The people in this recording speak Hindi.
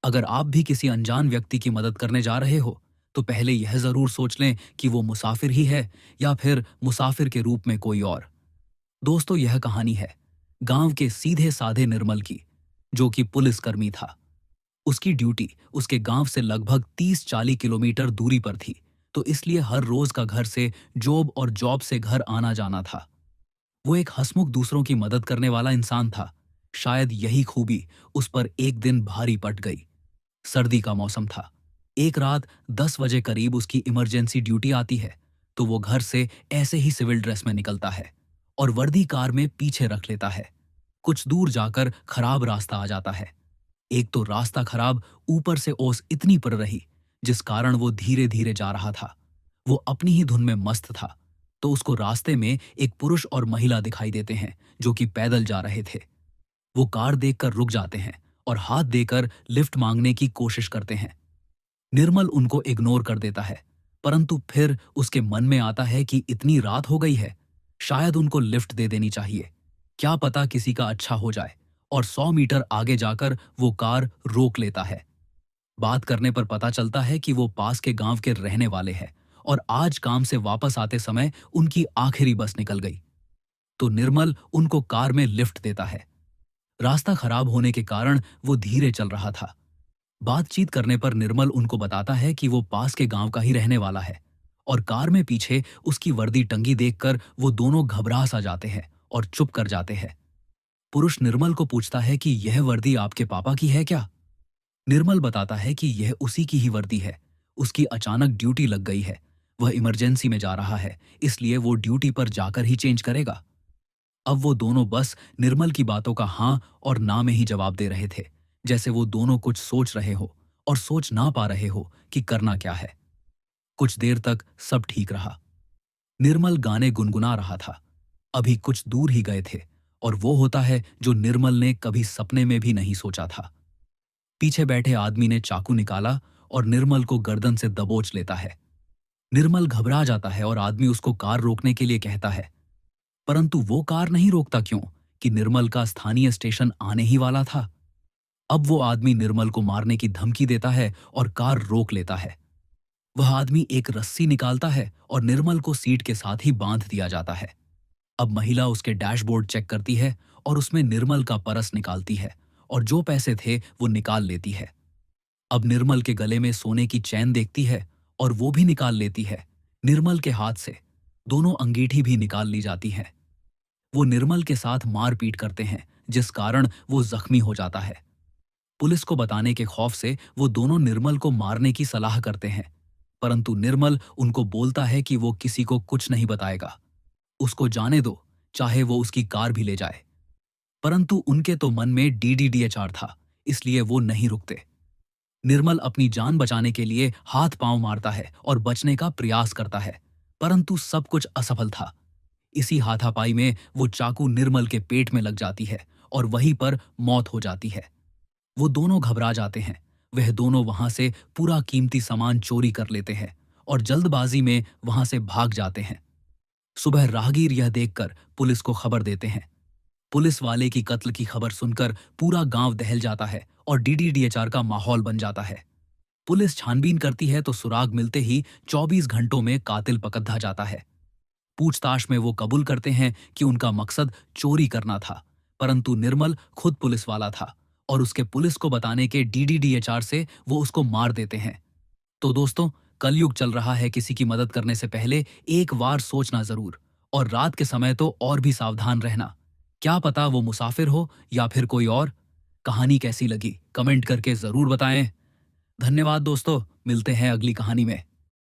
अगर आप भी किसी अनजान व्यक्ति की मदद करने जा रहे हो, तो पहले यह जरूर सोच लें कि वो मुसाफिर ही है या फिर मुसाफिर के रूप में कोई और। दोस्तों, यह कहानी है गांव के सीधे साधे निर्मल की, जो कि पुलिसकर्मी था। उसकी ड्यूटी उसके गांव से लगभग 30-40 किलोमीटर दूरी पर थी, तो इसलिए हर रोज का घर से जॉब और जॉब से घर आना जाना था। वो एक हंसमुख दूसरों की मदद करने वाला इंसान था। शायद यही खूबी उस पर एक दिन भारी पड़ गई। सर्दी का मौसम था। एक रात 10 बजे करीब उसकी इमरजेंसी ड्यूटी आती है, तो वो घर से ऐसे ही सिविल ड्रेस में निकलता है और वर्दी कार में पीछे रख लेता है। कुछ दूर जाकर खराब रास्ता आ जाता है। एक तो रास्ता खराब, ऊपर से ओस इतनी पड़ रही, जिस कारण वो धीरे धीरे जा रहा था। वो अपनी ही धुन में मस्त था। तो उसको रास्ते में एक पुरुष और महिला दिखाई देते हैं, जो कि पैदल जा रहे थे। वो कार देखकर रुक जाते हैं और हाथ देकर लिफ्ट मांगने की कोशिश करते हैं। निर्मल उनको इग्नोर कर देता है, परंतु फिर उसके मन में आता है कि इतनी रात हो गई है, शायद उनको लिफ्ट दे देनी चाहिए। क्या पता किसी का अच्छा हो जाए। और 100 मीटर आगे जाकर वो कार रोक लेता है। बात करने पर पता चलता है कि वो पास के गांव के रहने वाले हैं और आज काम से वापस आते समय उनकी आखिरी बस निकल गई। तो निर्मल उनको कार में लिफ्ट देता है। रास्ता खराब होने के कारण वो धीरे चल रहा था। बातचीत करने पर निर्मल उनको बताता है कि वो पास के गांव का ही रहने वाला है और कार में पीछे उसकी वर्दी टंगी देखकर वो दोनों घबरा सा जाते हैं और चुप कर जाते हैं। पुरुष निर्मल को पूछता है कि यह वर्दी आपके पापा की है क्या? निर्मल बताता है कि यह उसी की ही वर्दी है। उसकी अचानक ड्यूटी लग गई है। वह इमरजेंसी में जा रहा है, इसलिए वो ड्यूटी पर जाकर ही चेंज करेगा। अब वो दोनों बस निर्मल की बातों का हाँ और ना में ही जवाब दे रहे थे, जैसे वो दोनों कुछ सोच रहे हो और सोच ना पा रहे हो कि करना क्या है। कुछ देर तक सब ठीक रहा। निर्मल गाने गुनगुना रहा था। अभी कुछ दूर ही गए थे और वो होता है जो निर्मल ने कभी सपने में भी नहीं सोचा था। पीछे बैठे आदमी ने चाकू निकाला और निर्मल को गर्दन से दबोच लेता है। निर्मल घबरा जाता है और आदमी उसको कार रोकने के लिए कहता है, परंतु वो कार नहीं रोकता। क्यों? कि निर्मल का स्थानीय स्टेशन आने ही वाला था। अब वो आदमी निर्मल को मारने की धमकी देता है और कार रोक लेता है। वह आदमी एक रस्सी निकालता है और निर्मल को सीट के साथ ही बांध दिया जाता है। अब महिला उसके डैशबोर्ड चेक करती है और उसमें निर्मल का परस निकालती है और जो पैसे थे वो निकाल लेती है। अब निर्मल के गले में सोने की चैन देखती है और वो भी निकाल लेती है। निर्मल के हाथ से दोनों अंगीठी भी निकाल ली जाती हैं। वो निर्मल के साथ मारपीट करते हैं, जिस कारण वो जख्मी हो जाता है। पुलिस को बताने के खौफ से वो दोनों निर्मल को मारने की सलाह करते हैं, परंतु निर्मल उनको बोलता है कि वो किसी को कुछ नहीं बताएगा। उसको जाने दो, चाहे वो उसकी कार भी ले जाए। परंतु उनके तो मन में डीडीडीएचआर था, इसलिए वो नहीं रुकते। निर्मल अपनी जान बचाने के लिए हाथ पांव मारता है और बचने का प्रयास करता है, परंतु सब कुछ असफल था। इसी हाथापाई में वो चाकू निर्मल के पेट में लग जाती है और वहीं पर मौत हो जाती है। वो दोनों घबरा जाते हैं। वह दोनों वहां से पूरा कीमती सामान चोरी कर लेते हैं और जल्दबाजी में वहां से भाग जाते हैं। सुबह राहगीर यह देखकर पुलिस को खबर देते हैं। पुलिस वाले की कत्ल की खबर सुनकर पूरा गांव दहल जाता है और डीडीडीएचआर का माहौल बन जाता है। पुलिस छानबीन करती है तो सुराग मिलते ही 24 घंटों में कातिल पकड़ा जाता है। पूछताछ में वो कबूल करते हैं कि उनका मकसद चोरी करना था, परंतु निर्मल खुद पुलिस वाला था और उसके पुलिस को बताने के डीडीडीएचआर से वो उसको मार देते हैं। तो दोस्तों, कलयुग चल रहा है, किसी की मदद करने से पहले एक बार सोचना जरूर, और रात के समय तो और भी सावधान रहना। क्या पता वो मुसाफिर हो या फिर कोई और। कहानी कैसी लगी कमेंट करके जरूर बताएं। धन्यवाद दोस्तों, मिलते हैं अगली कहानी में।